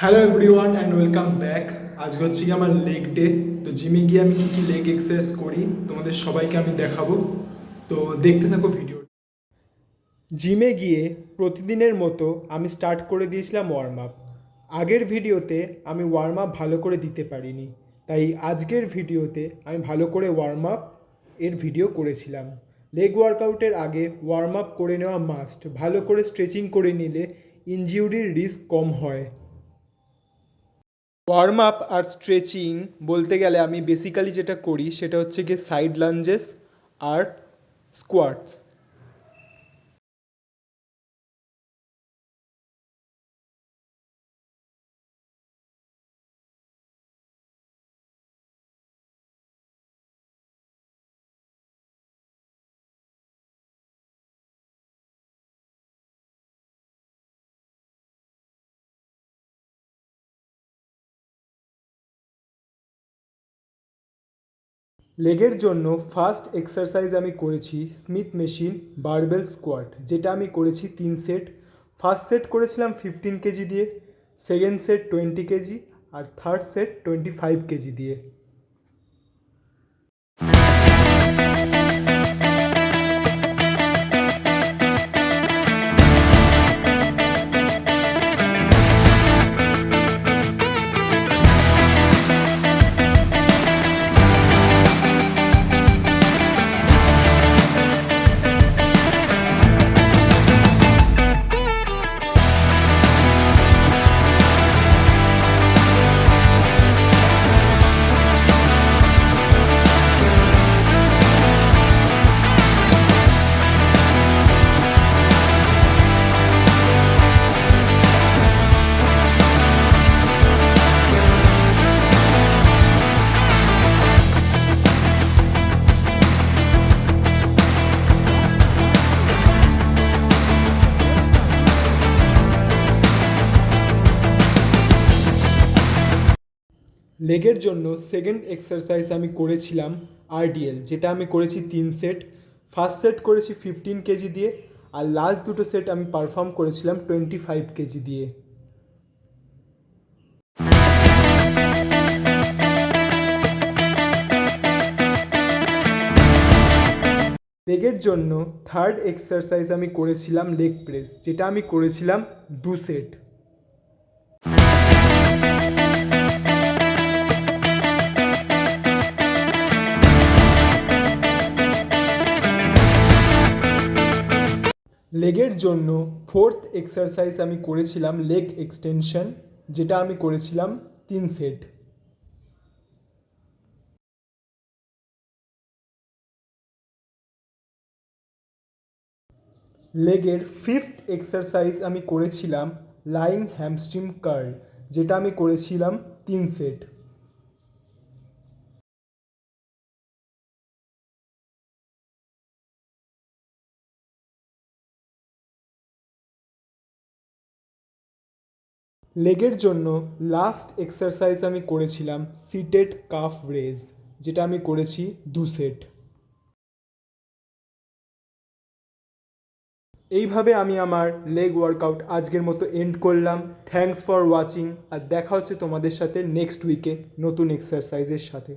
Hello everyone and welcome back. আজকে হচ্ছে কি আমার লেগ ডে। তো জিমে গিয়ে আমি কী লেগ এক্সারসাইজ করি তোমাদের সবাইকে আমি দেখাবো। তো দেখতে থাকো ভিডিও। জিমে গিয়ে প্রতিদিনের মতো আমি স্টার্ট করে দিয়েছিলাম ওয়ার্ম আপ। আগের ভিডিওতে আমি ওয়ার্ম আপ ভালো করে দিতে পারিনি, তাই আজকের ভিডিওতে আমি ভালো করে ওয়ার্ম আপ এর ভিডিও করেছিলাম। লেগ ওয়ার্কআউটের আগে ওয়ার্ম আপ করে নেওয়া মাস্ট। ভালো করে স্ট্রেচিং করে নিলে ইনজিউরির রিস্ক কম হয়। ওয়ার্ম আপ আর স্ট্রেচিং বলতে গেলে আমি বেসিক্যালি যেটা করি সেটা হচ্ছে গিয়ে সাইড লাঞ্জেস আর স্কোয়াটস। লেগের জন্য ফার্স্ট এক্সারসাইজ আমি করেছি স্মিথ মেশিন বারবেল স্কোয়াট, যেটা আমি করেছি 3 সেট। ফার্স্ট সেট করেছিলাম 15 কেজি দিয়ে, সেকেন্ড সেট 20 কেজি আর থার্ড সেট 25 কেজি দিয়ে। লেগের জন্য সেকেন্ড এক্সারসাইজ আমি করেছিলাম আরডিএল, যেটা আমি করেছি 3 সেট। ফার্স্ট সেট করেছি 15 কেজি দিয়ে আর লাস্ট দুটো সেট আমি পারফর্ম করেছিলাম 25 কেজি দিয়ে। লেগের জন্য থার্ড এক্সারসাইজ আমি করেছিলাম লেগ প্রেস, যেটা আমি করেছিলাম 2 সেট। লেগের জন্য ফোর্থ এক্সারসাইজ আমি করেছিলাম লেগ এক্সটেনশন, যেটা আমি করেছিলাম 3 সেট। লেগের ফিফথ এক্সারসাইজ আমি করেছিলাম লাইন হ্যামস্ট্রিং কার্ল, যেটা আমি করেছিলাম 3 সেট। লেগের জন্য লাস্ট এক্সারসাইজ আমি করেছিলাম সিটেড কাফ রেজ, যেটা আমি করেছি 2 সেট। এইভাবে আমি আমার লেগ ওয়ার্কআউট আজকের মতো এন্ড করলাম। থ্যাঙ্কস ফর ওয়াচিং, আর দেখা হচ্ছে তোমাদের সাথে নেক্সট উইকে নতুন এক্সারসাইজের সাথে।